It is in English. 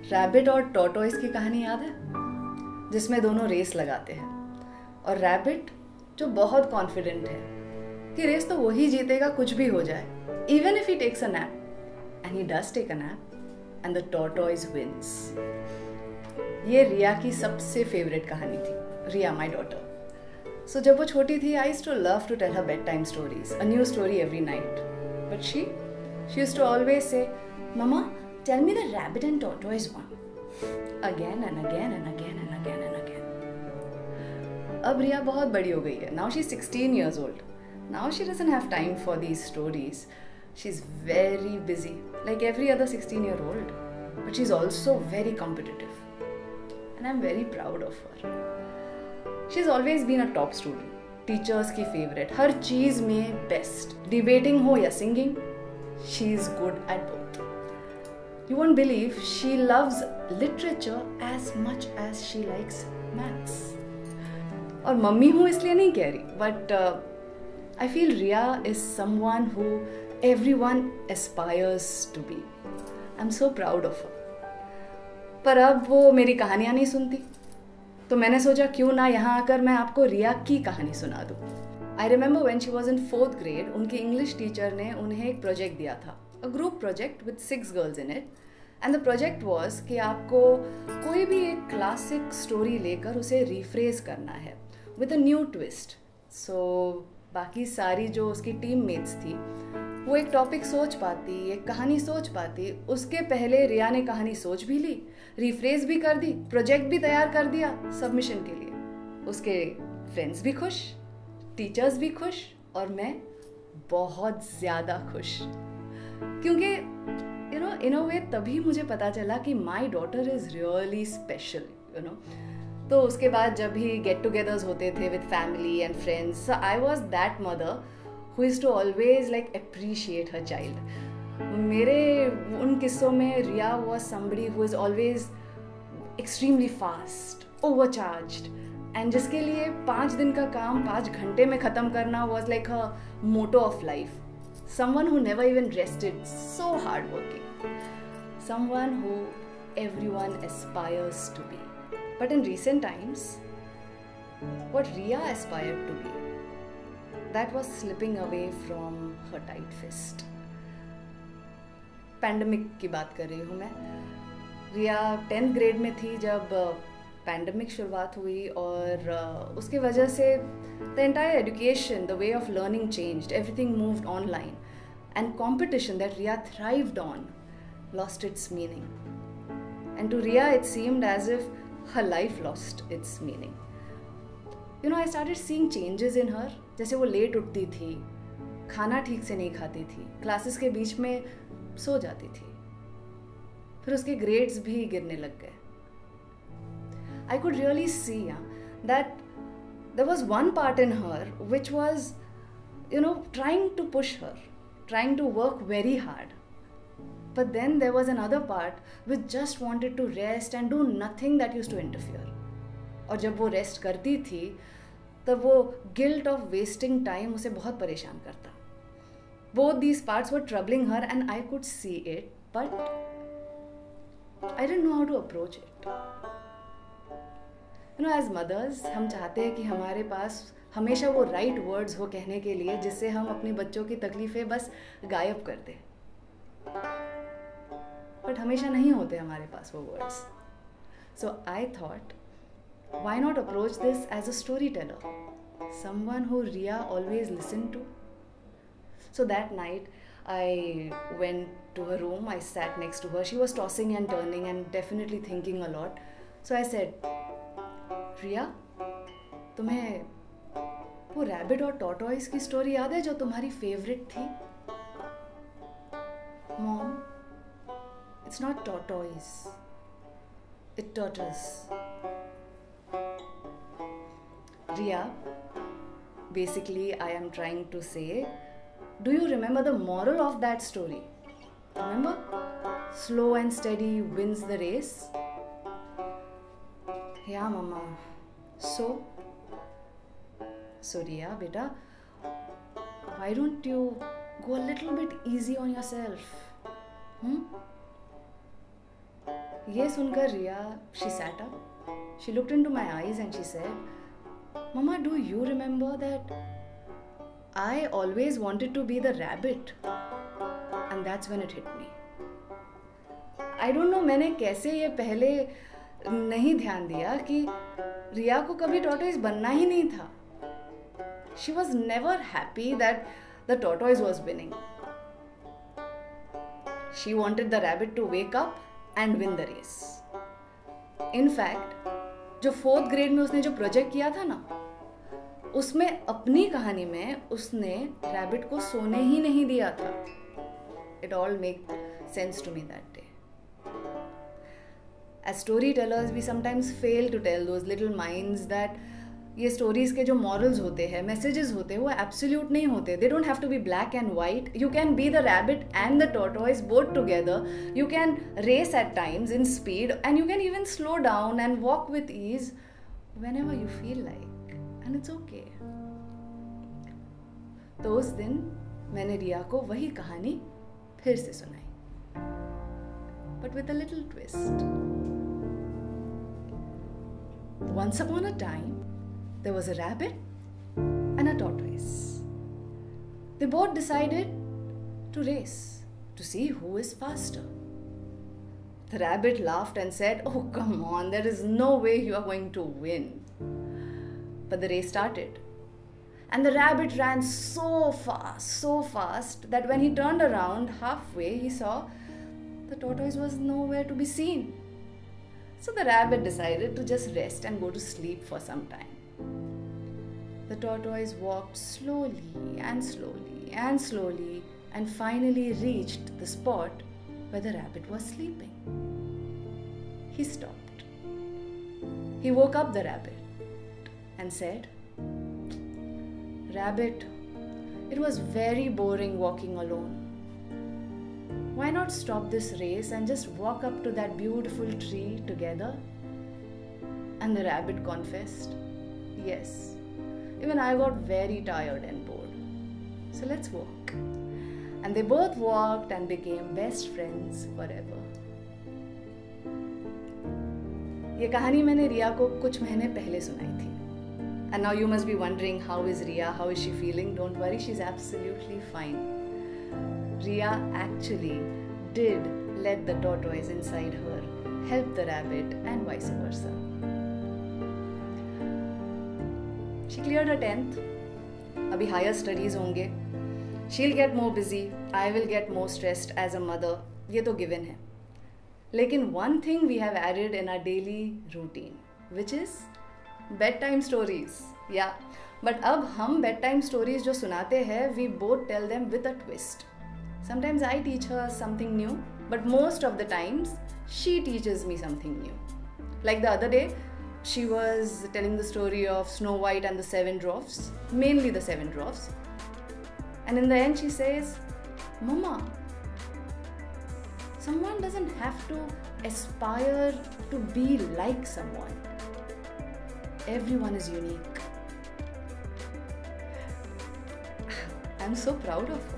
Rabbit और tortoise की कहानी याद है, जिसमें दोनों रेस लगाते हैं और रैबिट जो बहुत कॉन्फिडेंट है कि रेस तो वही जीतेगा कुछ भी हो जाए, even if he takes a nap, and he does take a nap and the tortoise wins. ये रिया की सबसे फेवरेट कहानी थी, रिया माय डॉटर। सो जब वो छोटी थी, I used to love to tell her bedtime stories, a new story every night. But she used to always say, mama, tell me the rabbit and tortoise one. Again and again and again and again and again. अब रिया बहुत बड़ी हो गई है. Now she's 16 years old. Now she doesn't have time for these stories. She's very busy, like every other 16-year-old. But she's also very competitive. And I'm very proud of her. She's always been a top student. Teachers की favorite. हर चीज़ में best. Debating हो या singing, she's good at both. You won't believe she loves literature as much as she likes maths. और mummy हूँ इसलिए नहीं कह रही, but I feel Riya is someone who everyone aspires to be. I'm so proud of her. पर अब वो मेरी कहानियाँ नहीं सुनती, तो मैंने सोचा क्यों ना यहाँ आकर मैं आपको रिया की कहानी सुना दूँ। I remember when she was in 4th grade, उनकी इंग्लिश टीचर ने उन्हें एक प्रोजेक्ट दिया था, a group project with 6 girls in it. And the project was कि आपको कोई भी एक क्लासिक स्टोरी लेकर उसे रिफ्रेज करना है with a new twist. So बाकी सारी जो उसकी टीम मेट्स थी वो एक टॉपिक सोच पाती, एक कहानी सोच पाती, उसके पहले रिया ने कहानी सोच भी ली, रिफ्रेज भी कर दी, प्रोजेक्ट भी तैयार कर दिया सबमिशन के लिए। उसके फ्रेंड्स भी खुश, टीचर्स भी खुश और मैं बहुत ज़्यादा खुश, क्योंकि इन अ वे तभी मुझे पता चला कि my daughter is really special, तो उसके बाद जब भी गेट टुगेदर्स होते थे with family and friends, I was that mother who is to always like appreciate हर चाइल्ड। मेरे उन किस्सों में Riya was somebody who is always extremely fast, overcharged, and जिसके लिए 5 दिन का काम 5 घंटे में ख़त्म करना was like a motto of life. Someone who never even rested, so hardworking. Someone who everyone aspires to be. But in recent times, what Riya aspired to be, that was slipping away from her tight fist. Pandemic की बात कर रही हूँ मैं। रिया 10th grade में थी जब pandemic शुरुआत हुई और उसकी वजह से the entire education, the way of learning changed, everything moved online, and competition that Riya thrived on lost its meaning. And to Riya it seemed as if her life lost its meaning. I started seeing changes in her. जैसे वो late उठती थी, खाना ठीक से नहीं खाती थी, क्लासेस के बीच में सो जाती थी, फिर उसके ग्रेड्स भी गिरने लग गए। I could really see that there was one part in her which was, trying to push her, trying to work very hard. But then there was another part which just wanted to rest and do nothing that used to interfere. और जब वो rest करती थी तब वो guilt of wasting time उसे बहुत परेशान करता। Both these parts were troubling her and I could see it, but I didn't know how to approach it. As mothers, हम चाहते हैं कि हमारे पास हमेशा वो राइट वर्ड्स हो कहने के लिए जिससे हम अपने बच्चों की तकलीफ़ें बस गायब कर दें, बट हमेशा नहीं होते हमारे पास वो words. So I thought, why not approach this as a storyteller, someone who Riya always listened to? So that night I went to her room, I sat next to her, she was tossing and turning and definitely thinking a lot. So I said, रिया, तुम्हें वो rabbit और tortoise की story याद है जो तुम्हारी favourite थी? Mom, it's not tortoise, it turtles. Riya, Basically, I am trying to say, do you remember the moral of that story? Remember? Slow and steady wins the race. Yeah, Mama. So Riya, beta, why don't you go a little bit easy on yourself? ये सुनकर Riya, she sat up. She looked into my eyes and she said, Mama, do you remember that I always wanted to be the rabbit? And that's when it hit me. I don't know मैंने कैसे ये पहले नहीं ध्यान दिया कि रिया को कभी tortoise बनना ही नहीं था. She was never happy that the tortoise was winning. She wanted the rabbit to wake up and win the race. In fact, जो 4th grade में उसने जो प्रोजेक्ट किया था ना, उसमें अपनी कहानी में उसने रैबिट को सोने ही नहीं दिया था. It all made sense to me that day. As storytellers, we sometimes fail to tell those little minds that ये stories के जो morals होते हैं, messages होते हैं, वो absolute नहीं होते. They don't have to be black and white. You can be the rabbit and the tortoise both together. You can race at times in speed, and you can even slow down and walk with ease whenever you feel like. And it's okay. तो उस दिन मैंने रिया को वही कहानी फिर से सुनाई. But with a little twist. Once upon a time, there was a rabbit and a tortoise. They both decided to race to see who is faster. The rabbit laughed and said, "Oh, come on, there is no way you are going to win." But the race started. And the rabbit ran so fast that when he turned around halfway, he saw the tortoise was nowhere to be seen. So the rabbit decided to just rest and go to sleep for some time. The tortoise walked slowly and finally reached the spot where the rabbit was sleeping. He stopped. He woke up the rabbit and said, "Rabbit, it was very boring walking alone. Why not stop this race and just walk up to that beautiful tree together?" And the rabbit confessed, "Yes, even I got very tired and bored. So let's walk." And they both walked and became best friends forever. ये कहानी मैंने रिया को कुछ महीने पहले सुनाई थी. And now you must be wondering, how is Riya? How is she feeling? Don't worry, she's absolutely fine. Riya actually did let the tortoise inside her help the rabbit and vice versa. She cleared her 10th. Abhi higher studies होंगे. She'll get more busy. I will get more stressed as a mother. ये तो given है. लेकिन one thing we have added in our daily routine, which is bedtime stories. Yeah. But अब हम bedtime stories जो सुनाते हैं, we both tell them with a twist. Sometimes I teach her something new, but most of the times she teaches me something new. Like the other day, she was telling the story of Snow White and the 7 dwarfs, mainly the 7 dwarfs. And in the end she says, "Mama, someone doesn't have to aspire to be like someone. Everyone is unique." I'm so proud of her.